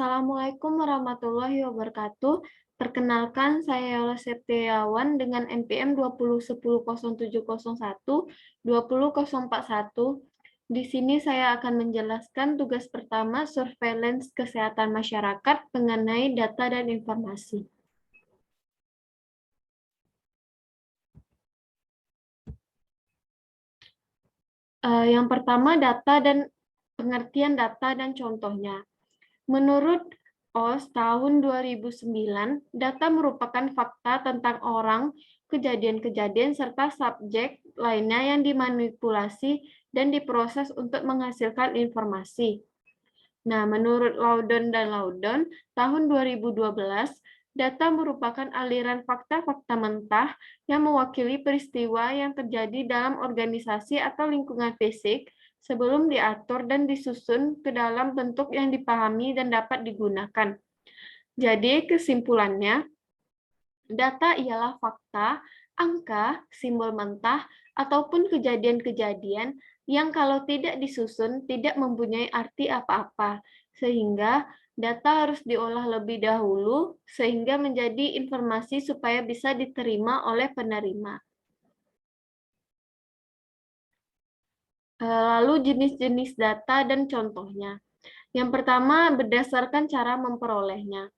Assalamualaikum warahmatullahi wabarakatuh. Perkenalkan, saya Yola Septiawan dengan NPM 20100701 20041. Di sini saya akan menjelaskan tugas pertama surveillance kesehatan masyarakat mengenai data dan informasi. Yang pertama, data dan pengertian data dan contohnya. Menurut OS tahun 2009, data merupakan fakta tentang orang, kejadian-kejadian, serta subjek lainnya yang dimanipulasi dan diproses untuk menghasilkan informasi. Nah, menurut Loudon dan Loudon, tahun 2012, data merupakan aliran fakta-fakta mentah yang mewakili peristiwa yang terjadi dalam organisasi atau lingkungan fisik sebelum diatur dan disusun ke dalam bentuk yang dipahami dan dapat digunakan. Jadi, kesimpulannya, data ialah fakta, angka, simbol mentah, ataupun kejadian-kejadian yang kalau tidak disusun tidak mempunyai arti apa-apa, sehingga data harus diolah lebih dahulu sehingga menjadi informasi supaya bisa diterima oleh penerima. Lalu jenis-jenis data dan contohnya. Yang pertama, berdasarkan cara memperolehnya.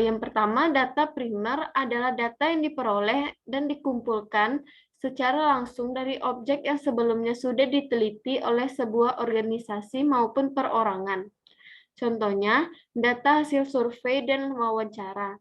Yang pertama, data primer adalah data yang diperoleh dan dikumpulkan secara langsung dari objek yang sebelumnya sudah diteliti oleh sebuah organisasi maupun perorangan. Contohnya, data hasil survei dan wawancara.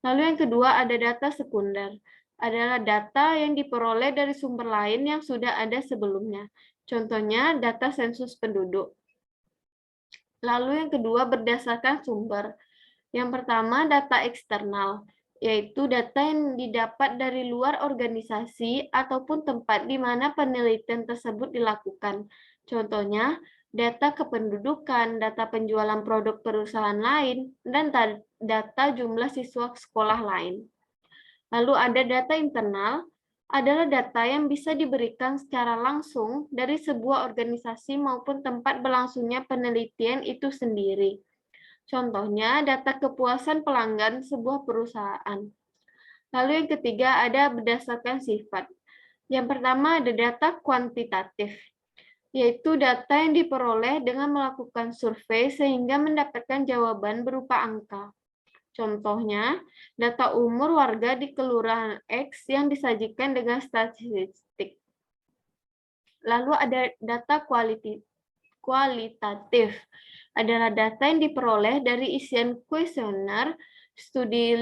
Lalu yang kedua ada data sekunder. Adalah data yang diperoleh dari sumber lain yang sudah ada sebelumnya. Contohnya, data sensus penduduk. Lalu yang kedua berdasarkan sumber. Yang pertama, data eksternal, yaitu data yang didapat dari luar organisasi ataupun tempat di mana penelitian tersebut dilakukan. Contohnya, data kependudukan, data penjualan produk perusahaan lain, dan data jumlah siswa sekolah lain. Lalu ada data internal, adalah data yang bisa diberikan secara langsung dari sebuah organisasi maupun tempat berlangsungnya penelitian itu sendiri. Contohnya, data kepuasan pelanggan sebuah perusahaan. Lalu yang ketiga ada berdasarkan sifat. Yang pertama ada data kuantitatif, yaitu data yang diperoleh dengan melakukan survei sehingga mendapatkan jawaban berupa angka. Contohnya, data umur warga di kelurahan X yang disajikan dengan statistik. Lalu ada data kualitatif, adalah data yang diperoleh dari isian kuesioner, studi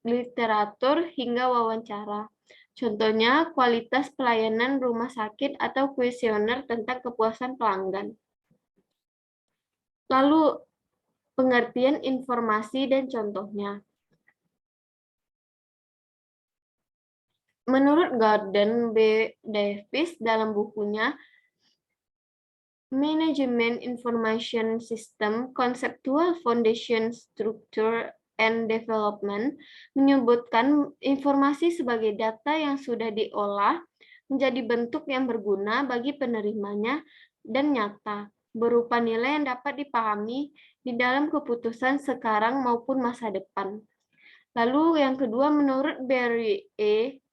literatur, hingga wawancara. Contohnya, kualitas pelayanan rumah sakit atau kuesioner tentang kepuasan pelanggan. Lalu, pengertian informasi dan contohnya. Menurut Gordon B. Davis dalam bukunya Management Information System, Conceptual Foundation Structure and Development, menyebutkan informasi sebagai data yang sudah diolah menjadi bentuk yang berguna bagi penerimanya dan nyata, berupa nilai yang dapat dipahami di dalam keputusan sekarang maupun masa depan. Lalu yang kedua, menurut Barry E.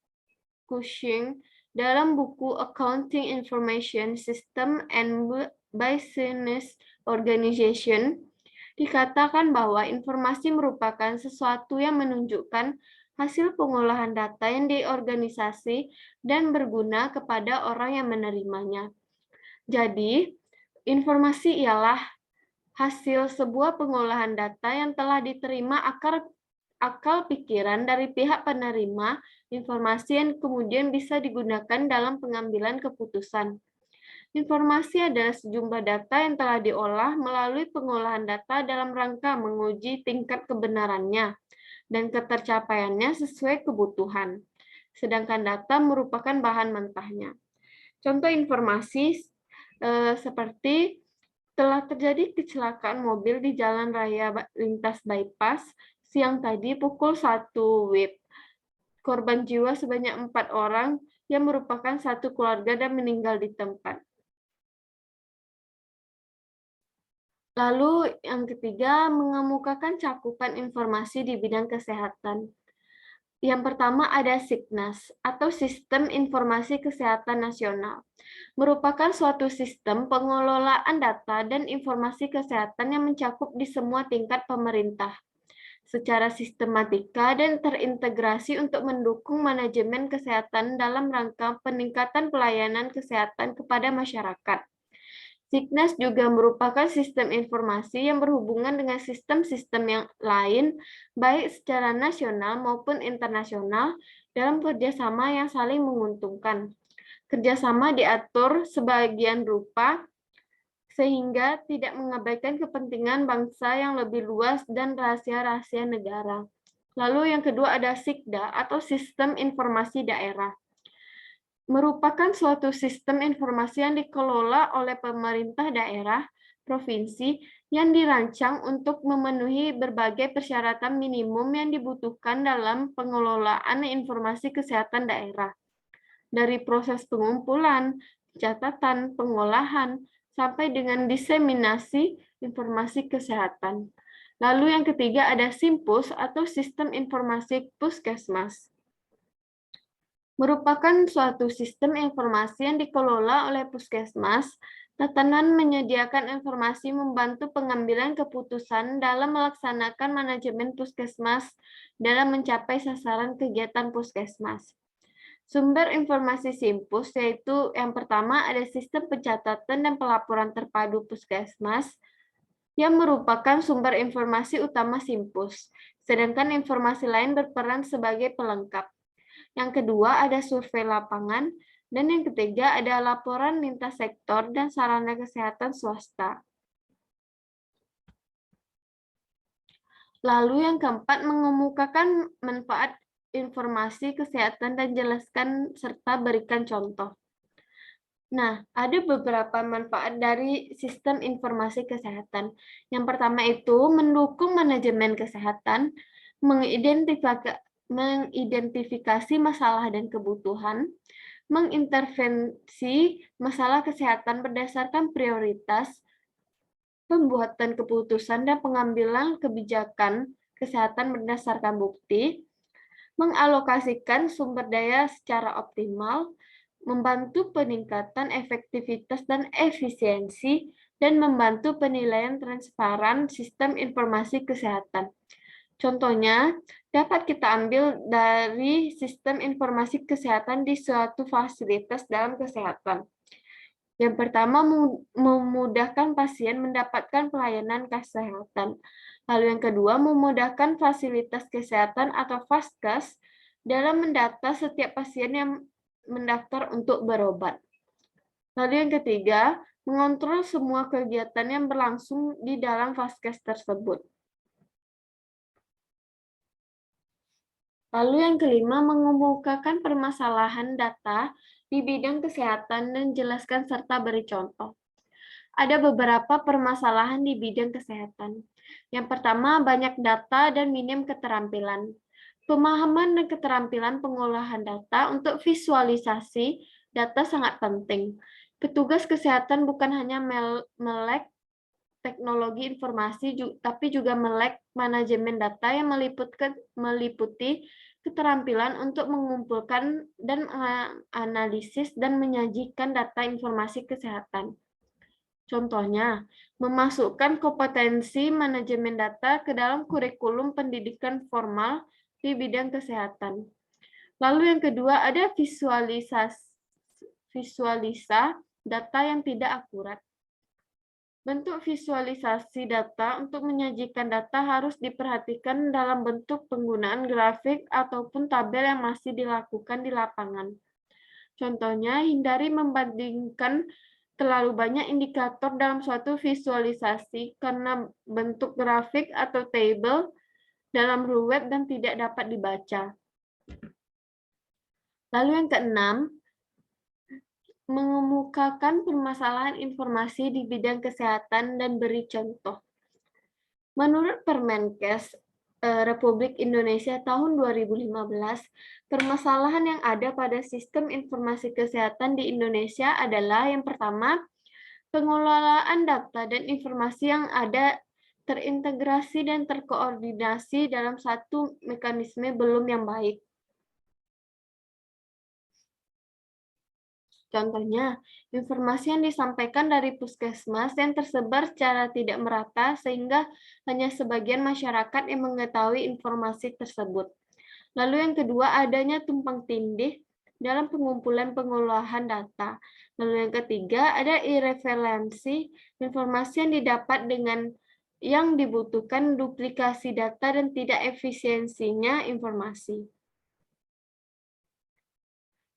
Cushing, dalam buku Accounting Information System and Business Organization, dikatakan bahwa informasi merupakan sesuatu yang menunjukkan hasil pengolahan data yang diorganisasi dan berguna kepada orang yang menerimanya. Jadi, informasi ialah hasil sebuah pengolahan data yang telah diterima akal pikiran dari pihak penerima informasi yang kemudian bisa digunakan dalam pengambilan keputusan. Informasi adalah sejumlah data yang telah diolah melalui pengolahan data dalam rangka menguji tingkat kebenarannya dan ketercapaiannya sesuai kebutuhan. Sedangkan data merupakan bahan mentahnya. Contoh informasi seperti telah terjadi kecelakaan mobil di jalan raya lintas bypass siang tadi pukul 1 WIB. Korban jiwa sebanyak 4 orang yang merupakan satu keluarga dan meninggal di tempat. Lalu yang ketiga, mengemukakan cakupan informasi di bidang kesehatan. Yang pertama ada SIGNAS atau Sistem Informasi Kesehatan Nasional. Merupakan suatu sistem pengelolaan data dan informasi kesehatan yang mencakup di semua tingkat pemerintah secara sistematika dan terintegrasi untuk mendukung manajemen kesehatan dalam rangka peningkatan pelayanan kesehatan kepada masyarakat. SIGNAS juga merupakan sistem informasi yang berhubungan dengan sistem-sistem yang lain, baik secara nasional maupun internasional, dalam kerjasama yang saling menguntungkan. Kerjasama diatur sebagian rupa, sehingga tidak mengabaikan kepentingan bangsa yang lebih luas dan rahasia-rahasia negara. Lalu yang kedua ada SIKDA atau Sistem Informasi Daerah. Merupakan suatu sistem informasi yang dikelola oleh pemerintah daerah, provinsi, yang dirancang untuk memenuhi berbagai persyaratan minimum yang dibutuhkan dalam pengelolaan informasi kesehatan daerah. Dari proses pengumpulan, catatan, pengolahan, sampai dengan diseminasi informasi kesehatan. Lalu yang ketiga ada SIMPUS atau Sistem Informasi Puskesmas. Merupakan suatu sistem informasi yang dikelola oleh puskesmas. Tatanan menyediakan informasi membantu pengambilan keputusan dalam melaksanakan manajemen puskesmas dalam mencapai sasaran kegiatan puskesmas. Sumber informasi SIMPUS yaitu yang pertama ada sistem pencatatan dan pelaporan terpadu puskesmas yang merupakan sumber informasi utama SIMPUS, sedangkan informasi lain berperan sebagai pelengkap. Yang kedua ada survei lapangan, dan yang ketiga ada laporan lintas sektor dan sarana kesehatan swasta. Lalu yang keempat, mengemukakan manfaat informasi kesehatan dan jelaskan serta berikan contoh. Nah, ada beberapa manfaat dari sistem informasi kesehatan. Yang pertama itu mendukung manajemen kesehatan, mengidentifikasi masalah dan kebutuhan, mengintervensi masalah kesehatan berdasarkan prioritas, pembuatan keputusan dan pengambilan kebijakan kesehatan berdasarkan bukti, mengalokasikan sumber daya secara optimal, membantu peningkatan efektivitas dan efisiensi, dan membantu penilaian transparan sistem informasi kesehatan. Contohnya, dapat kita ambil dari sistem informasi kesehatan di suatu fasilitas dalam kesehatan. Yang pertama, memudahkan pasien mendapatkan pelayanan kesehatan. Lalu yang kedua, memudahkan fasilitas kesehatan atau Vaskes dalam mendata setiap pasien yang mendaftar untuk berobat. Lalu yang ketiga, mengontrol semua kegiatan yang berlangsung di dalam Vaskes tersebut. Lalu yang kelima, mengemukakan permasalahan data di bidang kesehatan dan jelaskan serta beri contoh. Ada beberapa permasalahan di bidang kesehatan. Yang pertama, banyak data dan minim keterampilan. Pemahaman dan keterampilan pengolahan data untuk visualisasi data sangat penting. Petugas kesehatan bukan hanya melek teknologi informasi, tapi juga melek manajemen data yang meliputi keterampilan untuk mengumpulkan dan analisis dan menyajikan data informasi kesehatan. Contohnya, memasukkan kompetensi manajemen data ke dalam kurikulum pendidikan formal di bidang kesehatan. Lalu yang kedua, ada visualisa data yang tidak akurat. Bentuk visualisasi data untuk menyajikan data harus diperhatikan dalam bentuk penggunaan grafik ataupun tabel yang masih dilakukan di lapangan. Contohnya, hindari membandingkan terlalu banyak indikator dalam suatu visualisasi karena bentuk grafik atau tabel dalam ruwet dan tidak dapat dibaca. Lalu yang keenam, mengemukakan permasalahan informasi di bidang kesehatan dan beri contoh. Menurut Permenkes Republik Indonesia tahun 2015, permasalahan yang ada pada sistem informasi kesehatan di Indonesia adalah yang pertama, Pengelolaan data dan informasi yang ada terintegrasi dan terkoordinasi dalam satu mekanisme belum yang baik. Contohnya, informasi yang disampaikan dari puskesmas yang tersebar secara tidak merata sehingga hanya sebagian masyarakat yang mengetahui informasi tersebut. Lalu yang kedua, adanya tumpang tindih dalam pengumpulan pengolahan data. Lalu yang ketiga, ada irrevelensi informasi yang didapat dengan yang dibutuhkan duplikasi data dan tidak efisiensinya informasi.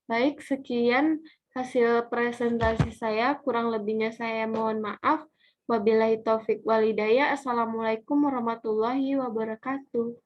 Baik, sekian hasil presentasi saya. Kurang lebihnya saya mohon maaf. Wabillahi taufik walhidayah. Assalamualaikum warahmatullahi wabarakatuh.